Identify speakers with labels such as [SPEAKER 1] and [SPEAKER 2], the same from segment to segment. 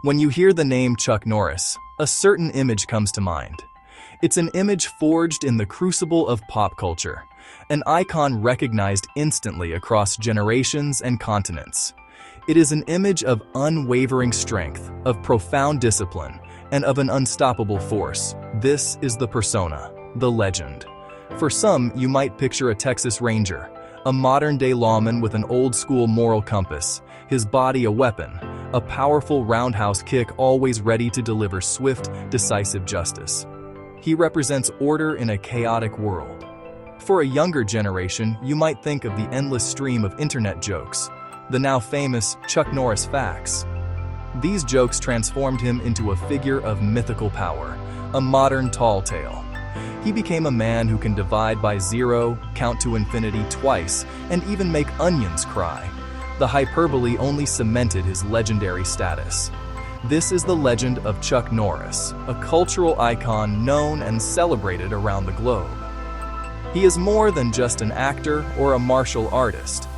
[SPEAKER 1] When you hear the name Chuck Norris, a certain image comes to mind. It's an image forged in the crucible of pop culture, an icon recognized instantly across generations and continents. It is an image of unwavering strength, of profound discipline, and of an unstoppable force. This is the persona, the legend. For some, you might picture a Texas Ranger, a modern-day lawman with an old-school moral compass, his body a weapon, a powerful roundhouse kick always ready to deliver swift, decisive justice. He represents order in a chaotic world. For a younger generation, you might think of the endless stream of internet jokes, the now famous Chuck Norris facts. These jokes transformed him into a figure of mythical power, a modern tall tale. He became a man who can divide by zero, count to infinity twice, and even make onions cry. The hyperbole only cemented his legendary status. This is the legend of Chuck Norris, a cultural icon known and celebrated around the globe. He is more than just an actor or a martial artist.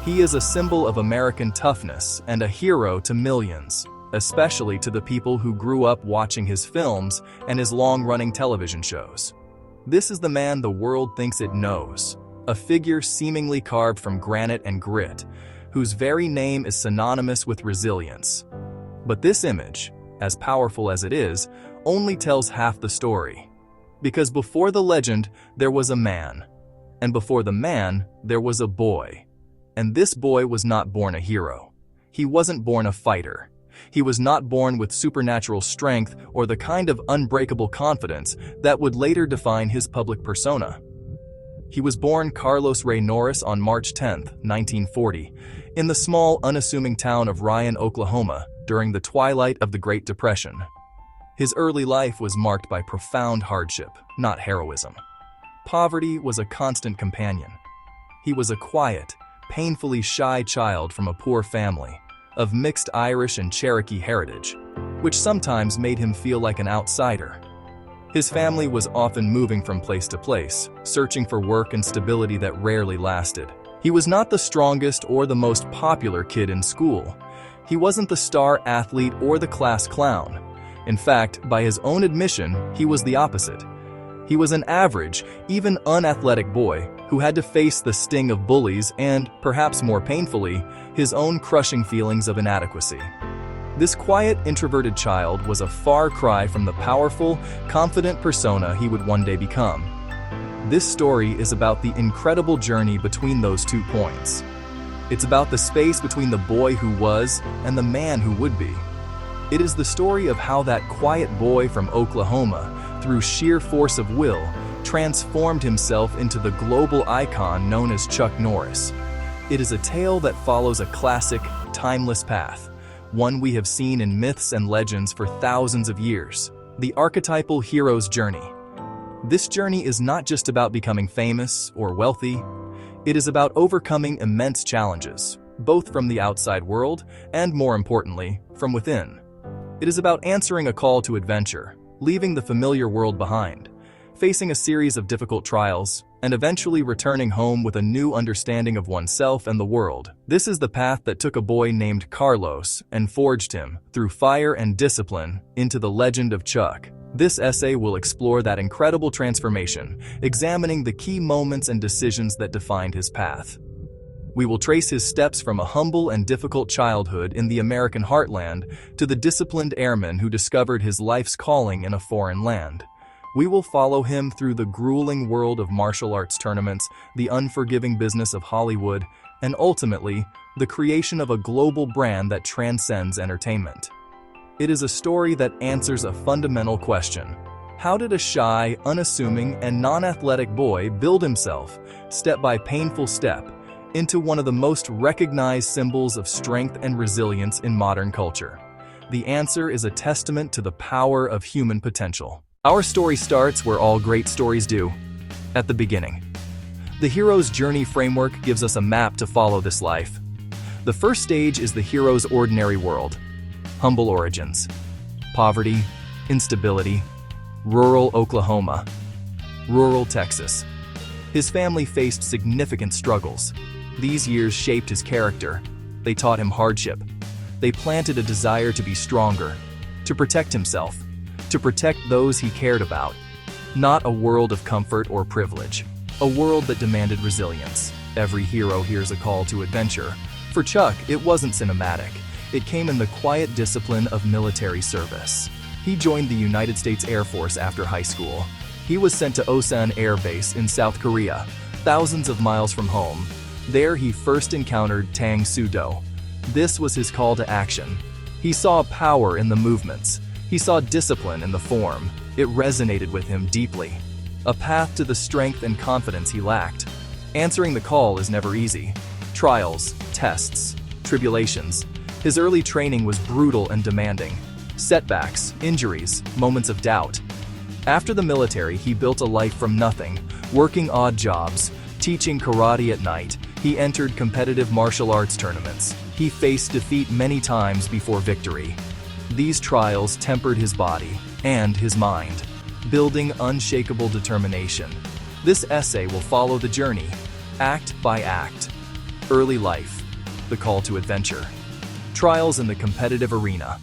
[SPEAKER 1] He is a symbol of American toughness and a hero to millions, especially to the people who grew up watching his films and his long-running television shows. This is the man the world thinks it knows, a figure seemingly carved from granite and grit, whose very name is synonymous with resilience. But this image, as powerful as it is, only tells half the story. Because before the legend, there was a man. And before the man, there was a boy. And this boy was not born a hero. He wasn't born a fighter. He was not born with supernatural strength or the kind of unbreakable confidence that would later define his public persona. He was born Carlos Ray Norris on March 10, 1940, in the small, unassuming town of Ryan, Oklahoma, during the twilight of the Great Depression. His early life was marked by profound hardship, not heroism. Poverty was a constant companion. He was a quiet, painfully shy child from a poor family, of mixed Irish and Cherokee heritage, which sometimes made him feel like an outsider. His family was often moving from place to place, searching for work and stability that rarely lasted. He was not the strongest or the most popular kid in school. He wasn't the star athlete or the class clown. In fact, by his own admission, he was the opposite. He was an average, even unathletic boy who had to face the sting of bullies and, perhaps more painfully, his own crushing feelings of inadequacy. This quiet, introverted child was a far cry from the powerful, confident persona he would one day become. This story is about the incredible journey between those 2 points. It's about the space between the boy who was and the man who would be. It is the story of how that quiet boy from Oklahoma, through sheer force of will, transformed himself into the global icon known as Chuck Norris. It is a tale that follows a classic, timeless path, one we have seen in myths and legends for thousands of years, the archetypal hero's journey. This journey is not just about becoming famous or wealthy. It is about overcoming immense challenges, both from the outside world and, more importantly, from within. It is about answering a call to adventure, leaving the familiar world behind, facing a series of difficult trials, and eventually returning home with a new understanding of oneself and the world. This is the path that took a boy named Carlos and forged him, through fire and discipline, into the legend of Chuck. This essay will explore that incredible transformation, examining the key moments and decisions that defined his path. We will trace his steps from a humble and difficult childhood in the American heartland to the disciplined airman who discovered his life's calling in a foreign land. We will follow him through the grueling world of martial arts tournaments, the unforgiving business of Hollywood, and ultimately, the creation of a global brand that transcends entertainment. It is a story that answers a fundamental question. How did a shy, unassuming, and non-athletic boy build himself, step by painful step, into one of the most recognized symbols of strength and resilience in modern culture? The answer is a testament to the power of human potential. Our story starts where all great stories do, at the beginning. The hero's journey framework gives us a map to follow this life. The first stage is the hero's ordinary world. Humble origins, poverty, instability, rural Oklahoma, rural Texas. His family faced significant struggles. These years shaped his character. They taught him hardship, They planted a desire to be stronger, to protect himself, to protect those he cared about. Not a world of comfort or privilege, a world that demanded resilience. Every hero hears a call to adventure. For Chuck, it wasn't cinematic. It came in the quiet discipline of military service. He joined the United States Air Force after high school. He was sent to Osan Air Base in South Korea, thousands of miles from home. There he first encountered Tang Soo-do. This was his call to action. He saw power in the movements. He saw discipline in the form. It resonated with him deeply. A path to the strength and confidence he lacked. Answering the call is never easy. Trials, tests, tribulations. His early training was brutal and demanding. Setbacks, injuries, moments of doubt. After the military, he built a life from nothing, working odd jobs, teaching karate at night. He entered competitive martial arts tournaments. He faced defeat many times before victory. These trials tempered his body and his mind, building unshakable determination. This essay will follow the journey, act by act. Early life, the call to adventure. Trials in the competitive arena.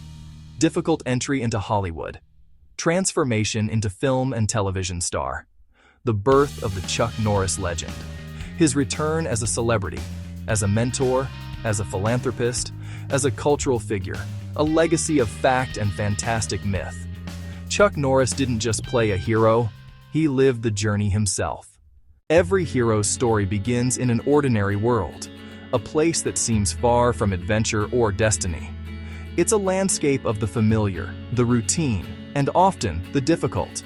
[SPEAKER 1] Difficult entry into Hollywood. Transformation into film and television star. The birth of the Chuck Norris legend. His return as a celebrity, as a mentor, as a philanthropist, as a cultural figure. A legacy of fact and fantastic myth. Chuck Norris didn't just play a hero, he lived the journey himself. Every hero's story begins in an ordinary world, a place that seems far from adventure or destiny. It's a landscape of the familiar, the routine, and often the difficult.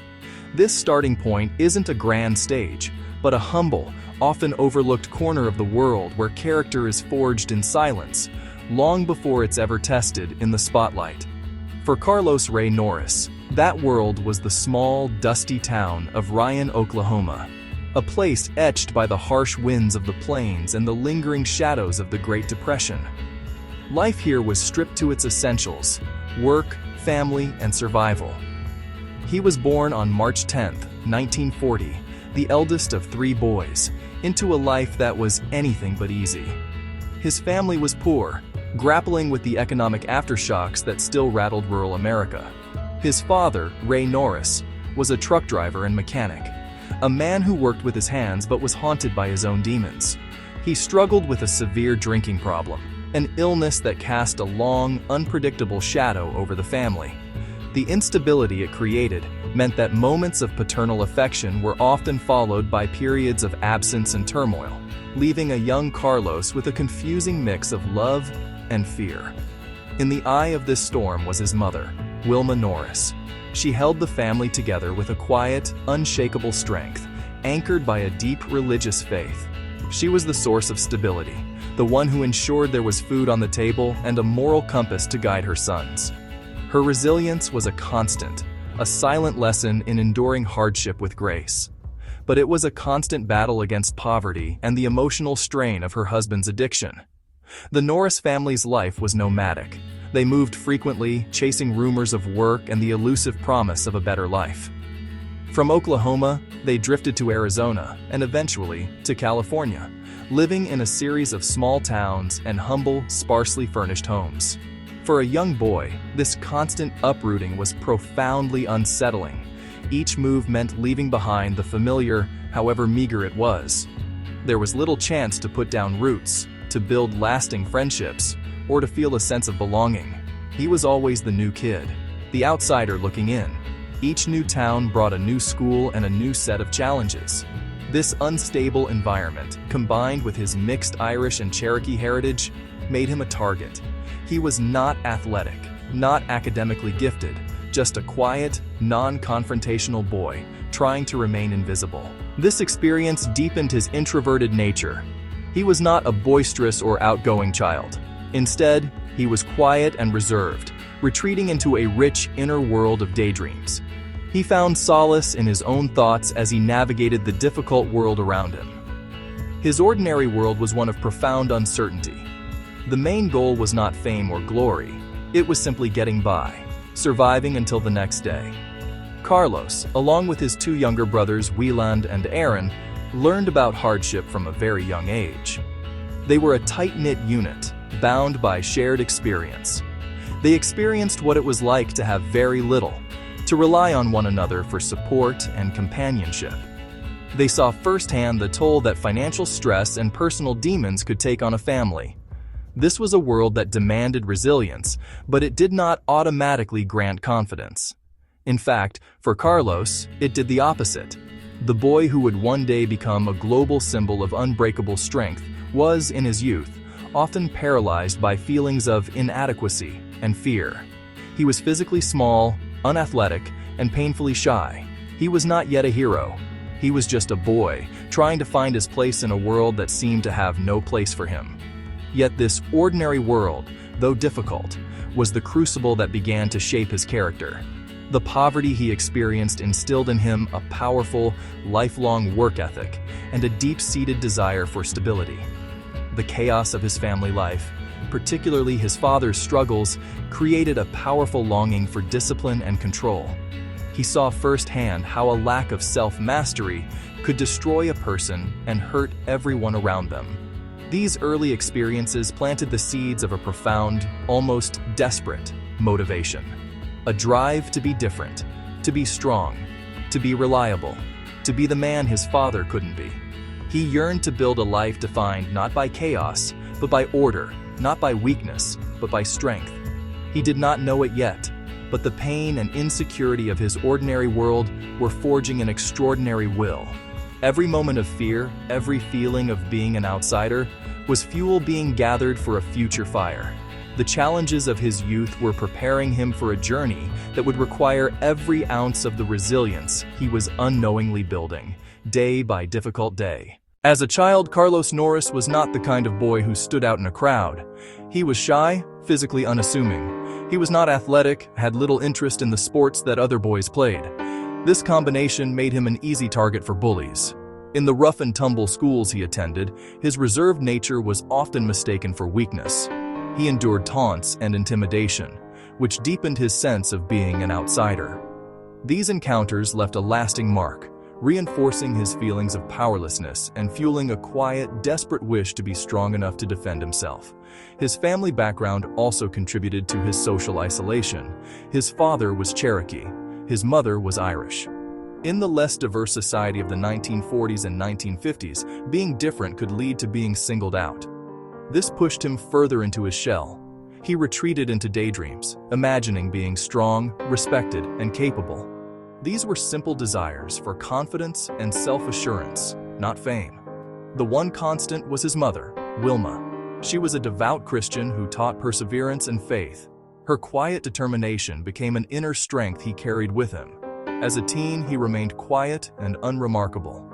[SPEAKER 1] This starting point isn't a grand stage, but a humble, often overlooked corner of the world where character is forged in silence, long before it's ever tested in the spotlight. For Carlos Ray Norris, that world was the small, dusty town of Ryan, Oklahoma, a place etched by the harsh winds of the plains and the lingering shadows of the Great Depression. Life here was stripped to its essentials: work, family, and survival. He was born on March 10, 1940, the eldest of 3 boys, into a life that was anything but easy. His family was poor, grappling with the economic aftershocks that still rattled rural America. His father, Ray Norris, was a truck driver and mechanic, a man who worked with his hands but was haunted by his own demons. He struggled with a severe drinking problem, an illness that cast a long, unpredictable shadow over the family. The instability it created meant that moments of paternal affection were often followed by periods of absence and turmoil, leaving a young Carlos with a confusing mix of love and fear. In the eye of this storm was his mother, Wilma Norris. She held the family together with a quiet, unshakable strength, anchored by a deep religious faith. She was the source of stability, the one who ensured there was food on the table and a moral compass to guide her sons. Her resilience was a constant, a silent lesson in enduring hardship with grace. But it was a constant battle against poverty and the emotional strain of her husband's addiction. The Norris family's life was nomadic. They moved frequently, chasing rumors of work and the elusive promise of a better life. From Oklahoma, they drifted to Arizona and eventually to California, living in a series of small towns and humble, sparsely furnished homes. For a young boy, this constant uprooting was profoundly unsettling. Each move meant leaving behind the familiar, however meager it was. There was little chance to put down roots, to build lasting friendships, or to feel a sense of belonging. He was always the new kid, the outsider looking in. Each new town brought a new school and a new set of challenges. This unstable environment, combined with his mixed Irish and Cherokee heritage, made him a target. He was not athletic, not academically gifted, just a quiet, non-confrontational boy trying to remain invisible. This experience deepened his introverted nature. He was not a boisterous or outgoing child. Instead, he was quiet and reserved, retreating into a rich inner world of daydreams. He found solace in his own thoughts as he navigated the difficult world around him. His ordinary world was one of profound uncertainty. The main goal was not fame or glory. It was simply getting by, surviving until the next day. Carlos, along with his 2 younger brothers Wieland and Aaron, learned about hardship from a very young age. They were a tight-knit unit, bound by shared experience. They experienced what it was like to have very little, to rely on one another for support and companionship. They saw firsthand the toll that financial stress and personal demons could take on a family. This was a world that demanded resilience, but it did not automatically grant confidence. In fact, for Carlos, it did the opposite. The boy who would one day become a global symbol of unbreakable strength was, in his youth, often paralyzed by feelings of inadequacy and fear. He was physically small, unathletic, and painfully shy. He was not yet a hero. He was just a boy, trying to find his place in a world that seemed to have no place for him. Yet this ordinary world, though difficult, was the crucible that began to shape his character. The poverty he experienced instilled in him a powerful, lifelong work ethic and a deep-seated desire for stability. The chaos of his family life, particularly his father's struggles, created a powerful longing for discipline and control. He saw firsthand how a lack of self-mastery could destroy a person and hurt everyone around them. These early experiences planted the seeds of a profound, almost desperate motivation. A drive to be different, to be strong, to be reliable, to be the man his father couldn't be. He yearned to build a life defined not by chaos, but by order, not by weakness, but by strength. He did not know it yet, but the pain and insecurity of his ordinary world were forging an extraordinary will. Every moment of fear, every feeling of being an outsider, was fuel being gathered for a future fire. The challenges of his youth were preparing him for a journey that would require every ounce of the resilience he was unknowingly building, day by difficult day. As a child, Carlos Norris was not the kind of boy who stood out in a crowd. He was shy, physically unassuming. He was not athletic, had little interest in the sports that other boys played. This combination made him an easy target for bullies. In the rough-and-tumble schools he attended, his reserved nature was often mistaken for weakness. He endured taunts and intimidation, which deepened his sense of being an outsider. These encounters left a lasting mark, reinforcing his feelings of powerlessness and fueling a quiet, desperate wish to be strong enough to defend himself. His family background also contributed to his social isolation. His father was Cherokee. His mother was Irish. In the less diverse society of the 1940s and 1950s, being different could lead to being singled out. This pushed him further into his shell. He retreated into daydreams, imagining being strong, respected, and capable. These were simple desires for confidence and self-assurance, not fame. The one constant was his mother, Wilma. She was a devout Christian who taught perseverance and faith. Her quiet determination became an inner strength he carried with him. As a teen, he remained quiet and unremarkable.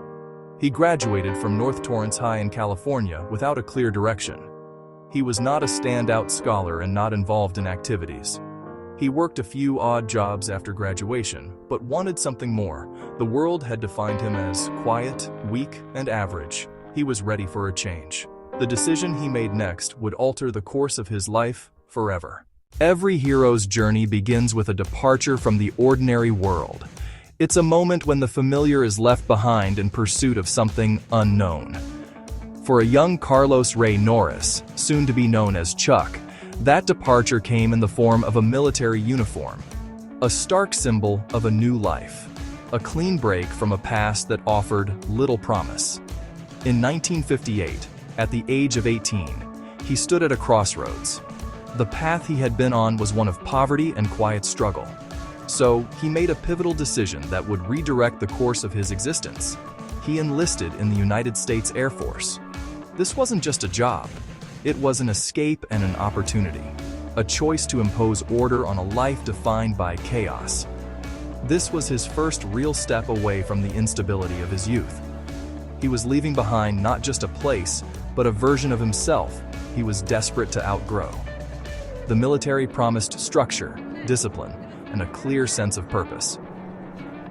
[SPEAKER 1] He graduated from North Torrance High in California without a clear direction. He was not a standout scholar and not involved in activities. He worked a few odd jobs after graduation, but wanted something more. The world had defined him as quiet, weak, and average. He was ready for a change. The decision he made next would alter the course of his life forever. Every hero's journey begins with a departure from the ordinary world. It's a moment when the familiar is left behind in pursuit of something unknown. For a young Carlos Ray Norris, soon to be known as Chuck, that departure came in the form of a military uniform, a stark symbol of a new life, a clean break from a past that offered little promise. In 1958, at the age of 18, he stood at a crossroads. The path he had been on was one of poverty and quiet struggle. So he made a pivotal decision that would redirect the course of his existence. He enlisted in the United States Air Force. This wasn't just a job. It was an escape and an opportunity, a choice to impose order on a life defined by chaos. This was his first real step away from the instability of his youth. He was leaving behind not just a place, but a version of himself he was desperate to outgrow. The military promised structure, discipline, and a clear sense of purpose.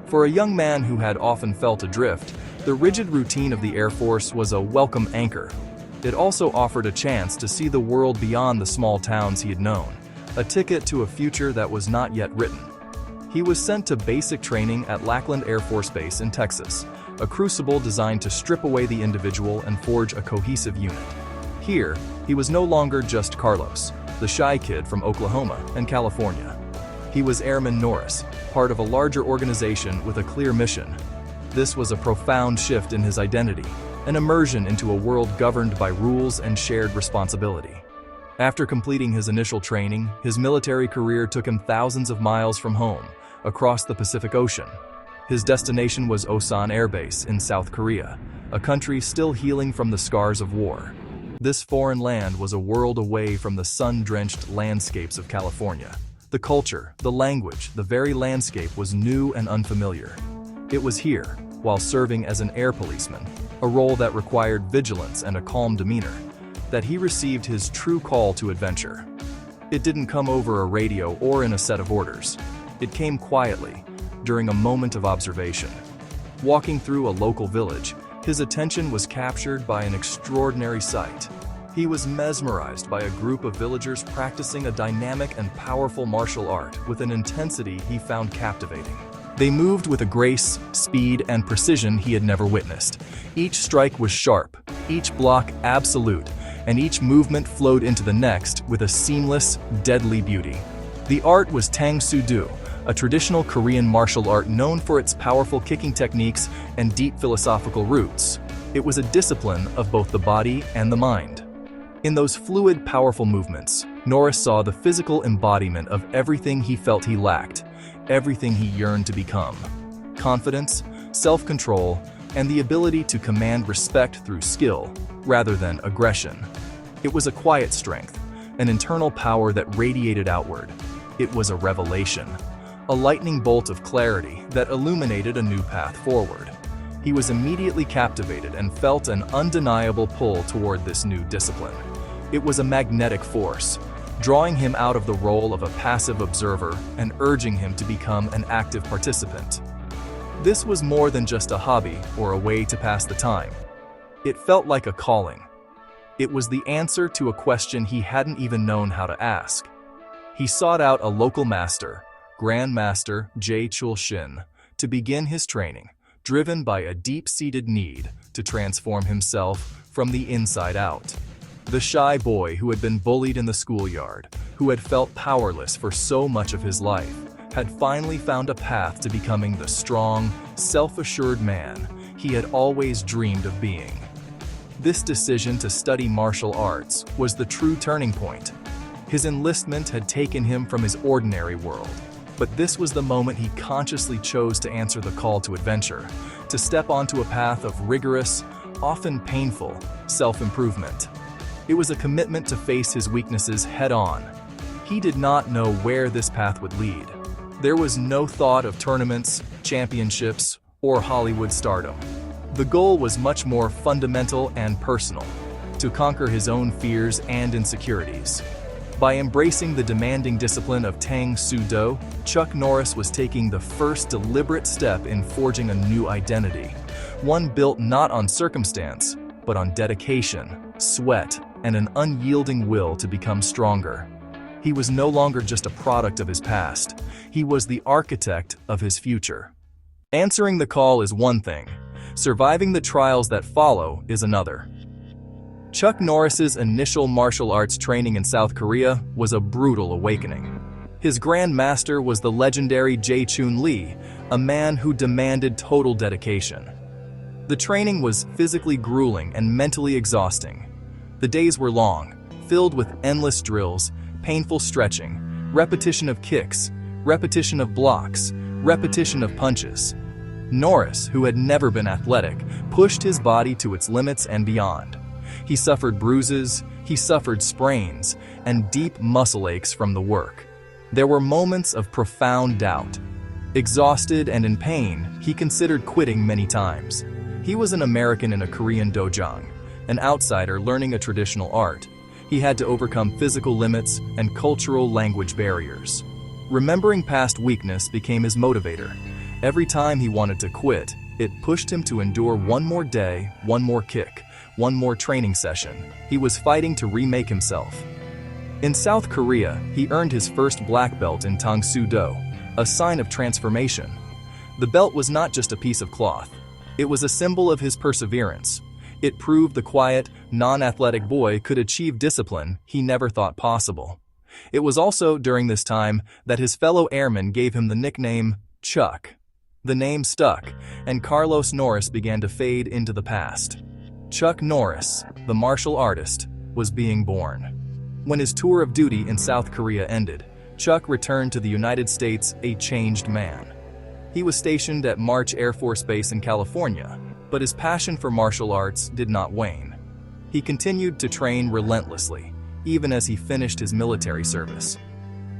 [SPEAKER 1] For a young man who had often felt adrift, the rigid routine of the Air Force was a welcome anchor. It also offered a chance to see the world beyond the small towns he had known, a ticket to a future that was not yet written. He was sent to basic training at Lackland Air Force Base in Texas, a crucible designed to strip away the individual and forge a cohesive unit. Here, He was no longer just Carlos, the shy kid from Oklahoma and California. He was Airman Norris, part of a larger organization with a clear mission. This was a profound shift in his identity, an immersion into a world governed by rules and shared responsibility. After completing his initial training, his military career took him thousands of miles from home, across the Pacific Ocean. His destination was Osan Air Base in South Korea, a country still healing from the scars of war. This foreign land was a world away from the sun-drenched landscapes of California. The culture, the language, the very landscape was new and unfamiliar. It was here, while serving as an air policeman, a role that required vigilance and a calm demeanor, that he received his true call to adventure. It didn't come over a radio or in a set of orders. It came quietly, during a moment of observation. Walking through a local village, his attention was captured by an extraordinary sight. He was mesmerized by a group of villagers practicing a dynamic and powerful martial art with an intensity he found captivating. They moved with a grace, speed, and precision he had never witnessed. Each strike was sharp, each block absolute, and each movement flowed into the next with a seamless, deadly beauty. The art was Tang Soo Do, a traditional Korean martial art known for its powerful kicking techniques and deep philosophical roots. It was a discipline of both the body and the mind. In those fluid, powerful movements, Norris saw the physical embodiment of everything he felt he lacked, everything he yearned to become: confidence, self-control, and the ability to command respect through skill, rather than aggression. It was a quiet strength, an internal power that radiated outward. It was a revelation, a lightning bolt of clarity that illuminated a new path forward. He was immediately captivated and felt an undeniable pull toward this new discipline. It was a magnetic force, drawing him out of the role of a passive observer and urging him to become an active participant. This was more than just a hobby or a way to pass the time. It felt like a calling. It was the answer to a question he hadn't even known how to ask. He sought out a local master, Grandmaster Jae Chul Shin, to begin his training, driven by a deep-seated need to transform himself from the inside out. The shy boy who had been bullied in the schoolyard, who had felt powerless for so much of his life, had finally found a path to becoming the strong, self-assured man he had always dreamed of being. This decision to study martial arts was the true turning point. His enlistment had taken him from his ordinary world, but this was the moment he consciously chose to answer the call to adventure, to step onto a path of rigorous, often painful, self-improvement. It was a commitment to face his weaknesses head-on. He did not know where this path would lead. There was no thought of tournaments, championships, or Hollywood stardom. The goal was much more fundamental and personal, to conquer his own fears and insecurities. By embracing the demanding discipline of Tang Soo Do, Chuck Norris was taking the first deliberate step in forging a new identity, one built not on circumstance, but on dedication, sweat, and an unyielding will to become stronger. He was no longer just a product of his past. He was the architect of his future. Answering the call is one thing. Surviving the trials that follow is another. Chuck Norris's initial martial arts training in South Korea was a brutal awakening. His grand master was the legendary Jae Chun Lee, a man who demanded total dedication. The training was physically grueling and mentally exhausting. The days were long, filled with endless drills, painful stretching, repetition of kicks, repetition of blocks, repetition of punches. Norris, who had never been athletic, pushed his body to its limits and beyond. He suffered bruises, he suffered sprains, and deep muscle aches from the work. There were moments of profound doubt. Exhausted and in pain, he considered quitting many times. He was an American in a Korean dojang, an outsider learning a traditional art. He had to overcome physical limits and cultural language barriers. Remembering past weakness became his motivator. Every time he wanted to quit, it pushed him to endure one more day, one more kick, one more training session. He was fighting to remake himself. In South Korea, he earned his first black belt in Tang Soo Do, a sign of transformation. The belt was not just a piece of cloth. It was a symbol of his perseverance. It proved the quiet, non-athletic boy could achieve discipline he never thought possible. It was also during this time that his fellow airmen gave him the nickname Chuck. The name stuck, and Carlos Norris began to fade into the past. Chuck Norris, the martial artist, was being born. When his tour of duty in South Korea ended, Chuck returned to the United States a changed man. He was stationed at March Air Force Base in California, but his passion for martial arts did not wane. He continued to train relentlessly, even as he finished his military service.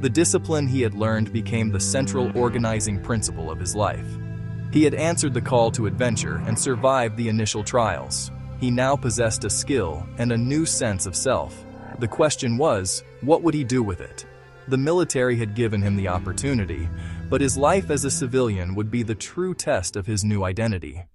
[SPEAKER 1] The discipline he had learned became the central organizing principle of his life. He had answered the call to adventure and survived the initial trials. He now possessed a skill and a new sense of self. The question was, what would he do with it? The military had given him the opportunity, but his life as a civilian would be the true test of his new identity.